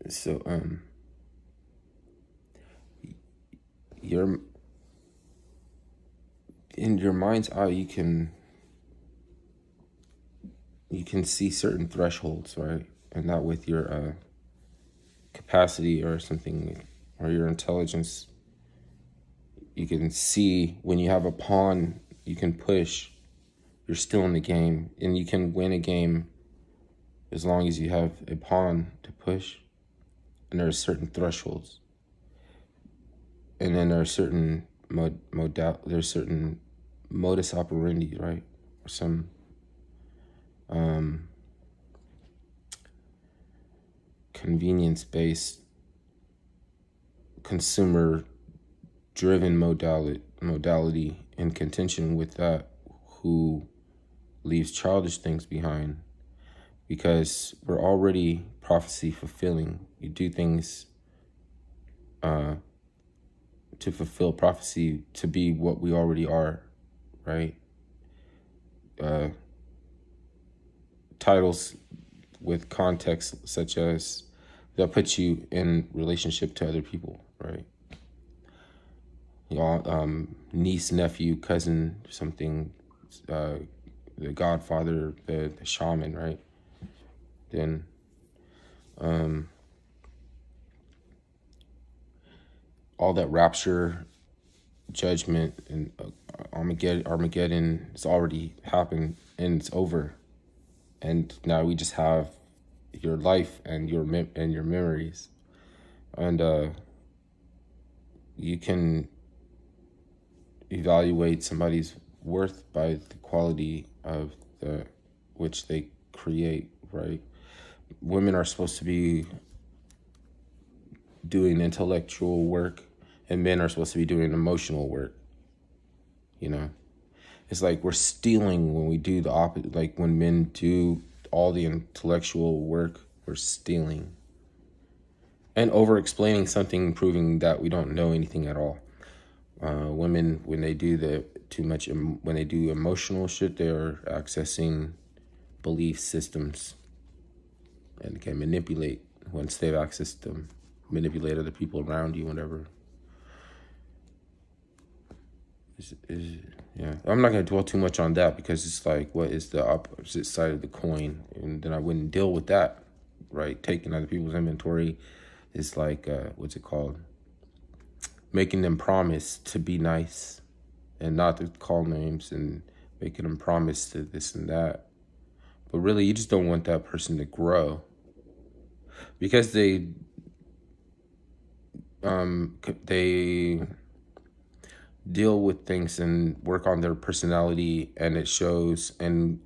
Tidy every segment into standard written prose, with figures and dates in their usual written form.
So your in your mind's eye, you can see certain thresholds, right? And not with your capacity or something, or your intelligence. You can see when you have a pawn you can push, you're still in the game, and you can win a game as long as you have a pawn to push. And there are certain thresholds, and then there are certain there's certain modus operandi, right? Or some convenience-based, consumer-driven modality in contention with that, who leaves childish things behind, because we're already prophecy fulfilling. You do things to fulfill prophecy, to be what we already are, right? Titles with context such as that put you in relationship to other people, right? Niece, nephew, cousin, something, the godfather, the shaman, right? Then all that rapture, judgment, and Armageddon has already happened, and it's over. And now we just have your life and your memories, and you can evaluate somebody's worth by the quality of the which they create, right? Women are supposed to be doing intellectual work, and men are supposed to be doing emotional work. You know, it's like we're stealing when we do the opposite. Like when men do all the intellectual work, we're stealing and over explaining something, proving that we don't know anything at all. Women, when they do when they do emotional shit, they're accessing belief systems and can manipulate once they've accessed them, manipulate other people around you, whatever. Yeah, I'm not gonna dwell too much on that, because it's like, what is the opposite side of the coin? And then I wouldn't deal with that, right? Taking other people's inventory is like, what's it called? Making them promise to be nice and not to call names, and making them promise to this and that. But really, you just don't want that person to grow, because they deal with things and work on their personality, and it shows. And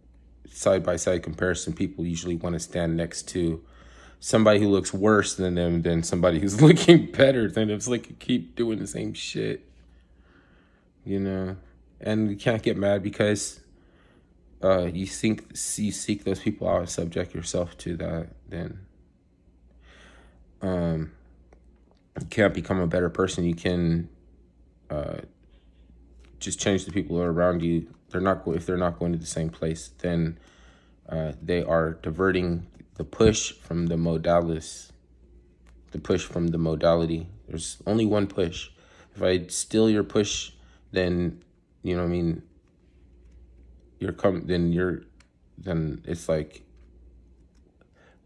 side-by-side comparison, people usually want to stand next to somebody who looks worse than them than somebody who's looking better than them. It's like you keep doing the same shit, you know? And you can't get mad because you seek those people out and subject yourself to that. Then you can't become a better person. You can just change the people around you. If they're not going to the same place, then they are diverting the push from the modalis, the push from the modality. There's only one push. If I steal your push, then, you know what I mean, then it's like,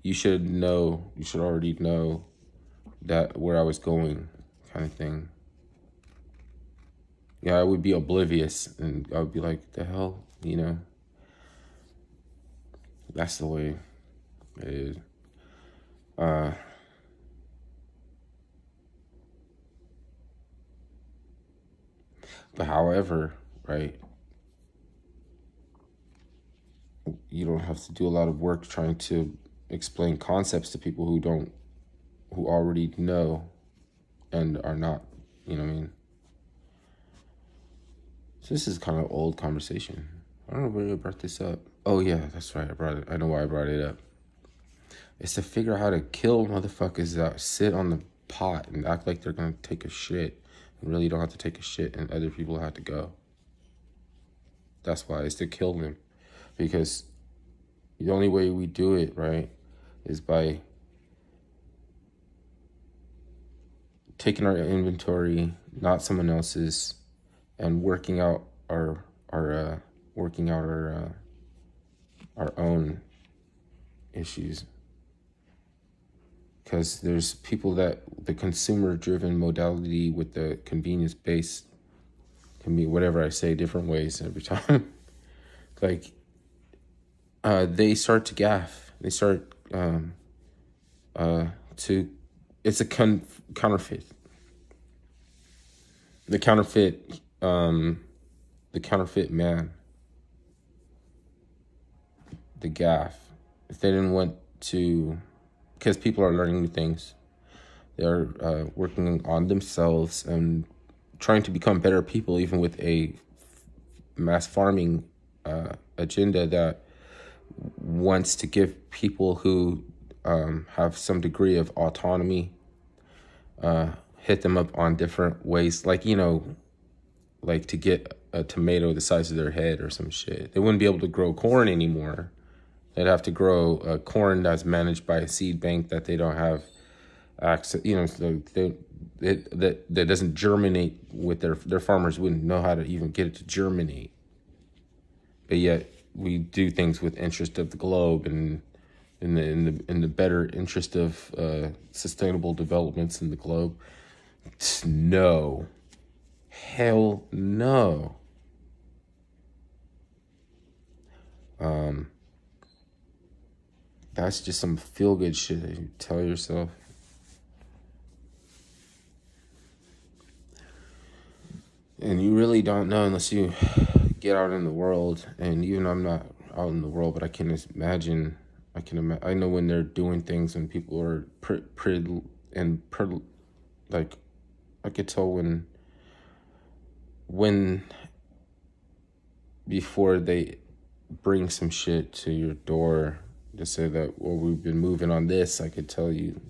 you should already know that where I was going, kind of thing. Yeah, I would be oblivious, and I would be like, the hell, you know? That's the way it is. But however, right, you don't have to do a lot of work trying to explain concepts to people who already know and are not, you know what I mean? So this is kind of old conversation. I don't know where I brought this up. Oh yeah, that's right. I know why I brought it up. It's to figure out how to kill motherfuckers that sit on the pot and act like they're gonna take a shit and really don't have to take a shit, and other people have to go. That's why it's to kill them, because the only way we do it, right, is by taking our inventory, not someone else's, and working out our own issues. Because there's people that the consumer-driven modality with the convenience-based can be whatever I say different ways every time. Like, they start to gaff. They start to. It's a counterfeit. The counterfeit. The counterfeit man. The gaff. If they didn't want to, because people are learning new things. They're working on themselves and trying to become better people, even with a mass farming agenda that wants to give people who have some degree of autonomy, hit them up on different ways, like, like to get a tomato the size of their head or some shit. They wouldn't be able to grow corn anymore. They'd have to grow corn that's managed by a seed bank that they don't have access, that doesn't germinate with their farmers wouldn't know how to even get it to germinate. But yet we do things with interest of the globe and in the better interest of sustainable developments in the globe. No. Hell no. That's just some feel-good shit that you tell yourself. And you really don't know unless you get out in the world. And even I'm not out in the world, but I can imagine. I know when they're doing things and people are like, I could tell when before they bring some shit to your door to say that, well, we've been moving on this, I could tell you,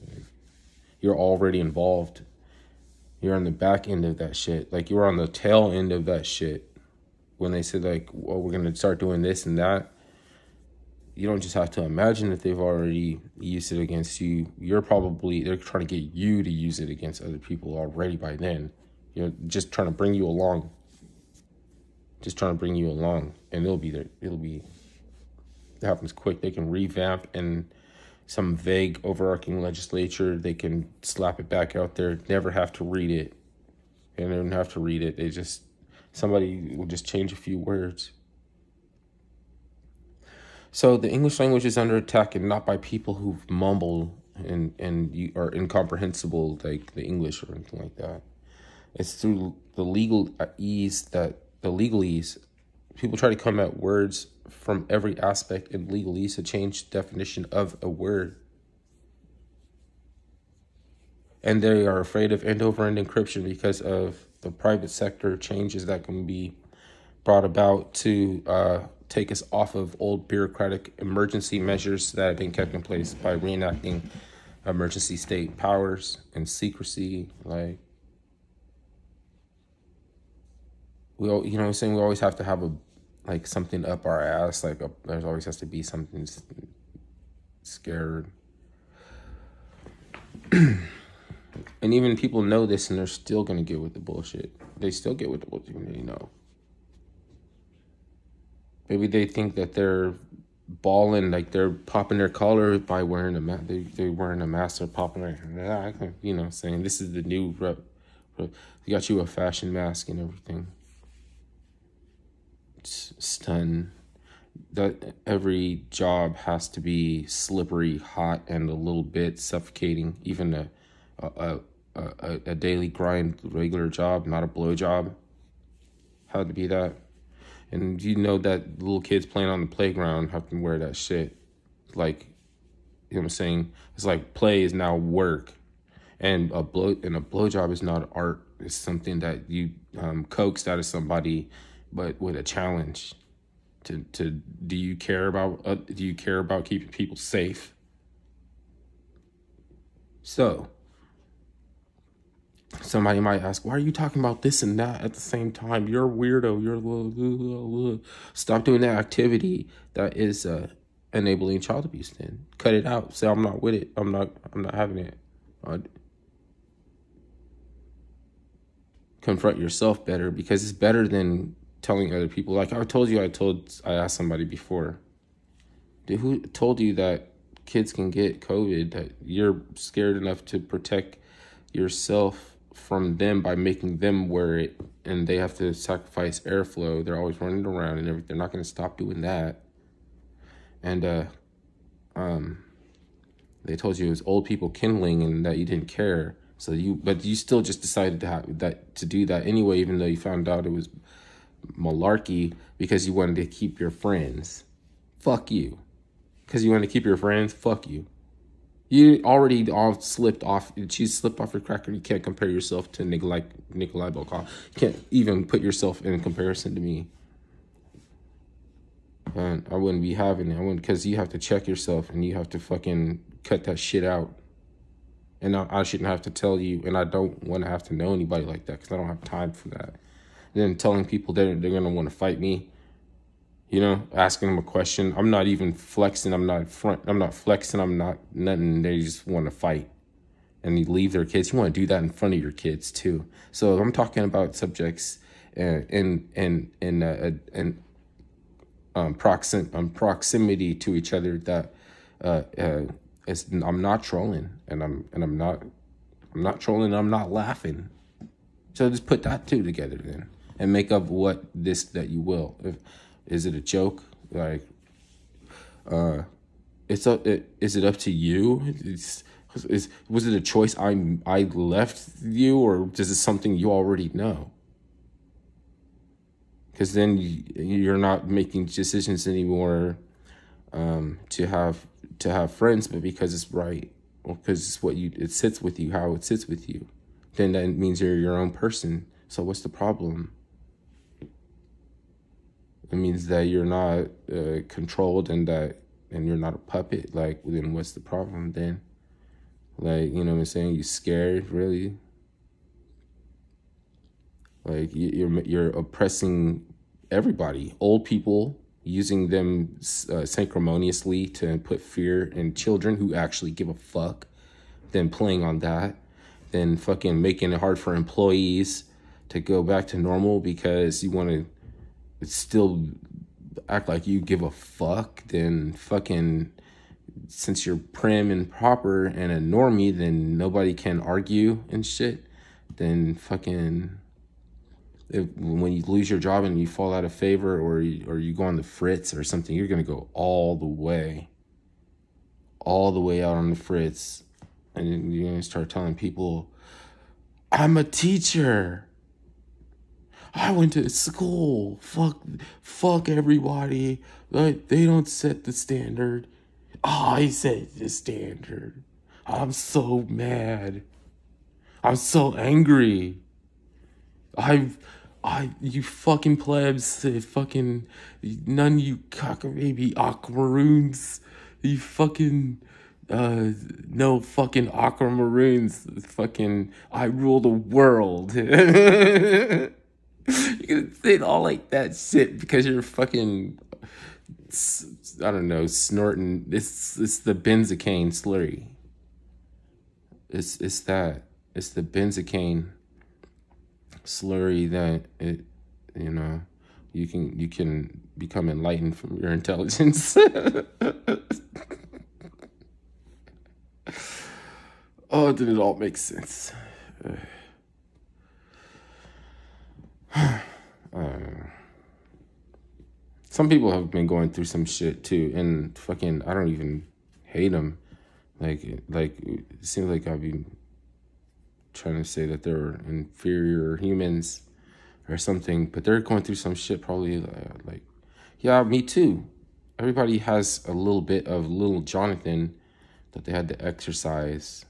you're already involved. You're on the back end of that shit. Like, you're on the tail end of that shit. When they said, like, well, we're going to start doing this and that, you don't just have to imagine that they've already used it against you. They're trying to get you to use it against other people already by then. Just trying to bring you along. And it'll be there. It happens quick. They can revamp and some vague overarching legislature, they can slap it back out there, never have to read it. They don't have to read it. Somebody will just change a few words. So the English language is under attack, and not by people who mumble and you are incomprehensible like the English or anything like that. It's through the legalese. People try to come at words from every aspect in legalese to change the definition of a word. And they are afraid of end-over-end encryption because of the private sector changes that can be brought about to take us off of old bureaucratic emergency measures that have been kept in place by reenacting emergency state powers and secrecy. Like, we always have to have something up our ass. There's always has to be something scared. And even people know this, and they're still gonna get with the bullshit. They still get with the bullshit when they know. Maybe they think that they're balling, like they're popping their collar by wearing a mask. They're wearing a mask. They're popping their, saying this is the new rep. They got you a fashion mask and everything. Stun. That every job has to be slippery, hot, and a little bit suffocating. Even a daily grind, regular job, not a blow job, had to be that. And that little kids playing on the playground have to wear that shit. Like, you know what I'm saying? It's like play is now work, and a blow job is not art. It's something that you coaxed out of somebody, but with a challenge. Do you care about keeping people safe? So somebody might ask, why are you talking about this and that at the same time? You're a weirdo. Stop doing that activity that is enabling child abuse. Then cut it out. Say I'm not with it. I'm not having it. confront yourself better, because it's better than telling other people. Like I told you, I asked somebody before, dude, who told you that kids can get COVID, that you're scared enough to protect yourself from them by making them wear it, and they have to sacrifice airflow. They're always running around and everything. They're not going to stop doing that. And they told you it was old people kindling and that you didn't care. But you still just decided to do that anyway, even though you found out it was malarkey, because you wanted to keep your friends. Fuck you. Because you want to keep your friends? Fuck you. You already all slipped off. You slipped off your cracker. You can't compare yourself to Nikolai Bokov. You can't even put yourself in comparison to me. And I wouldn't be having it. I wouldn't, because you have to check yourself and you have to fucking cut that shit out. And I shouldn't have to tell you, and I don't want to have to know anybody like that, because I don't have time for that. And then telling people they're going to want to fight me, you know, asking them a question. I'm not even flexing. I'm not flexing. I'm not nothing. They just want to fight. And you leave their kids. You want to do that in front of your kids too. So I'm talking about subjects proximity to each other that I'm not trolling, and I'm not trolling. I'm not laughing. So just put that two together then, and make up that you will. Is it a joke? Like, is it up to you? Was it a choice I left you, or is it something you already know? Because then you're not making decisions anymore to have friends, but because it's right, or because it sits with you, how it sits with you. Then that means you're your own person. So what's the problem? It means that you're not controlled, and you're not a puppet. Like, then what's the problem then? Like, you know what I'm saying? You scared, really? Like, you're oppressing everybody. Old people, using them sanctimoniously to put fear in children who actually give a fuck. Then playing on that. Then fucking making it hard for employees to go back to normal because you want to still act like you give a fuck. Then fucking, since you're prim and proper and a normie, then nobody can argue and shit. Then fucking, when you lose your job and you fall out of favor, or you go on the fritz or something, you're going to go all the way out on the fritz. And you're going to start telling people, I'm a teacher. I went to school. Fuck everybody. Like, they don't set the standard. I set the standard. I'm so mad. I'm so angry. You fucking plebs, fucking, none of you cock-a-baby aquamaroons, you fucking, no fucking aquamaroons, fucking, I rule the world. You're gonna say it all like that shit because you're fucking, I don't know, snorting, it's the benzocaine slurry. It's the benzocaine slurry that you can become enlightened from your intelligence. Oh, did it all make sense? Some people have been going through some shit too, and fucking, I don't even hate them. Like it seems like I've been trying to say that they're inferior humans or something, but they're going through some shit probably yeah, me too. Everybody has a little bit of little Jonathan that they had to exercise,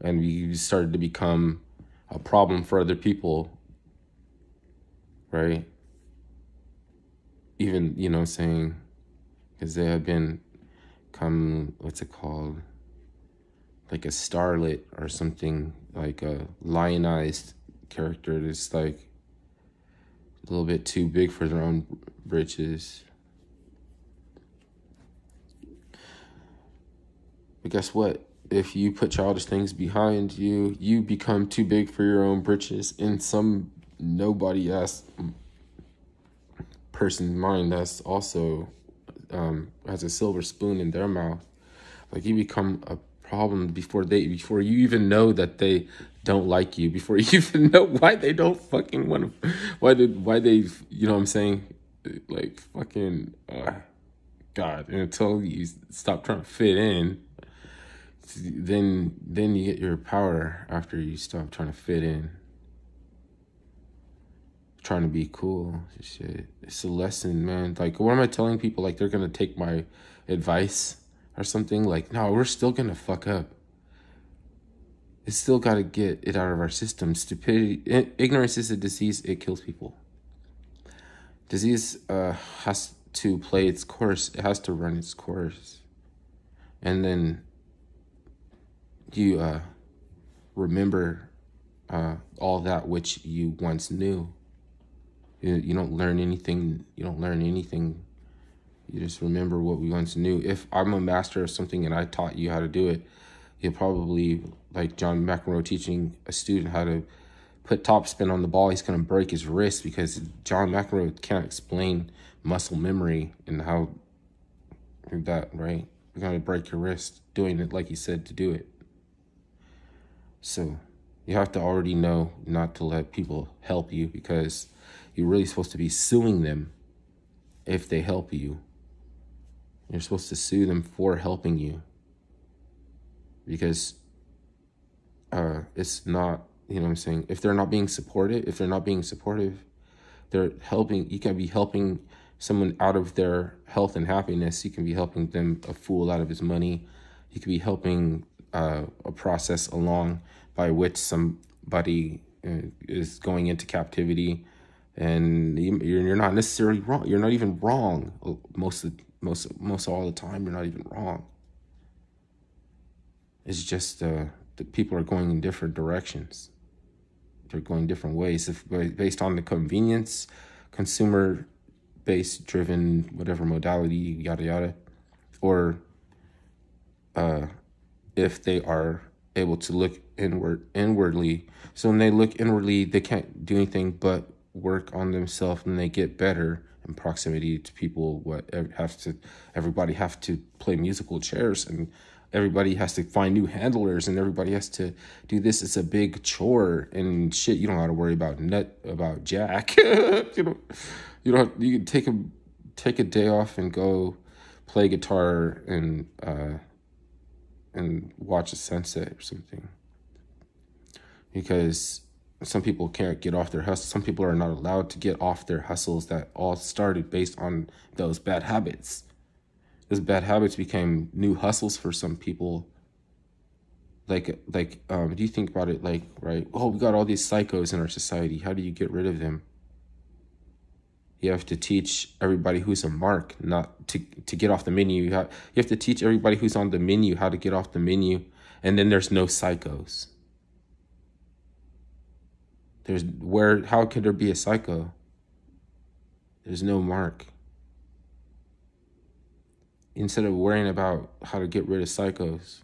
and we started to become a problem for other people, right? Even, you know, saying, because they have come, what's it called? Like a starlet or something, like a lionized character that's like a little bit too big for their own britches. But guess what? If you put childish things behind you, you become too big for your own britches in some nobody asked person's mind that's also has a silver spoon in their mouth. Like, you become a problem before you even know that they don't like you, before you even know why they don't fucking want to, why they, you know what I'm saying? Like, fucking, God, and until you stop trying to fit in, then you get your power after you stop trying to fit in. Trying to be cool. Shit. It's a lesson, man. Like, what am I telling people? Like, they're gonna take my advice or something? Like, no, we're still gonna fuck up. It's still gotta get it out of our system. Stupidity, ignorance is a disease. It kills people. Disease has to play its course. It has to run its course. And then you remember all that which you once knew. You don't learn anything. You don't learn anything. You just remember what we once knew. If I'm a master of something and I taught you how to do it, you'll probably, like John McEnroe teaching a student how to put topspin on the ball, he's going to break his wrist because John McEnroe can't explain muscle memory and how that, right? You're going to break your wrist doing it like he said to do it. So you have to already know not to let people help you, because you're really supposed to be suing them if they help you. You're supposed to sue them for helping you, because it's not, you know what I'm saying? If they're not being supportive, they're helping. You can be helping someone out of their health and happiness. You can be helping them, a fool, out of his money. You could be helping a process along by which somebody is going into captivity. And you're not necessarily wrong. You're not even wrong. Most all the time, you're not even wrong. It's just the people are going in different directions. They're going different ways, based on the convenience, consumer-based driven, whatever modality, yada yada, or if they are able to look inwardly. So when they look inwardly, they can't do anything but work on themselves, and they get better in proximity to people. Everybody have to play musical chairs, and everybody has to find new handlers, and everybody has to do this. It's a big chore and shit. You don't have to worry about Jack. You can take a day off and go play guitar and watch a sunset or something, because some people can't get off their hustle. Some people are not allowed to get off their hustles that all started based on those bad habits. Those bad habits became new hustles for some people. Do you think about it, like, right? Oh, we got all these psychos in our society. How do you get rid of them? You have to teach everybody who's a mark not to get off the menu. You have to teach everybody who's on the menu how to get off the menu, and then there's no psychos. How could there be a psycho? There's no mark. Instead of worrying about how to get rid of psychos,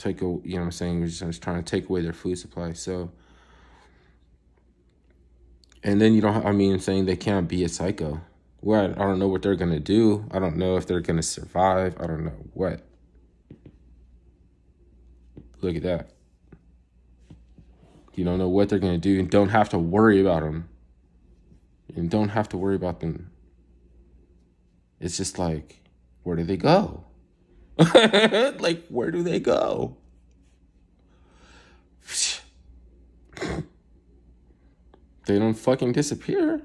you know what I'm saying? We're just trying to take away their food supply. So, and then saying they can't be a psycho. Well, I don't know what they're going to do. I don't know if they're going to survive. I don't know what. Look at that. You don't know what they're going to do, and don't have to worry about them. And don't have to worry about them. It's just like, where do they go? Like, where do they go? They don't fucking disappear.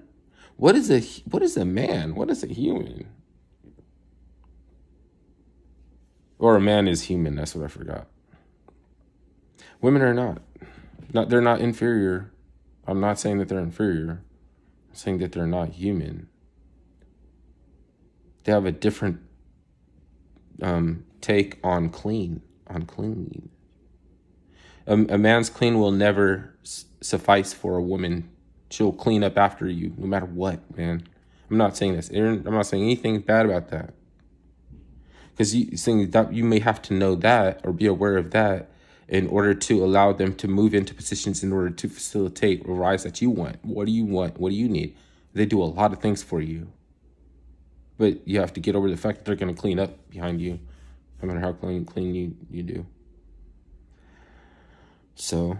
What is a man? What is a human? Or a man is human, that's what I forgot. Women are not. They're not inferior. I'm not saying that they're inferior. I'm saying that they're not human. They have a different take on clean. A man's clean will never suffice for a woman. She'll clean up after you, no matter what, man. I'm not saying this. I'm not saying anything bad about that. Because you may have to know that or be aware of that in order to allow them to move into positions in order to facilitate a rise that you want. What do you want? What do you need? They do a lot of things for you. But you have to get over the fact that they're going to clean up behind you, no matter how clean you do. So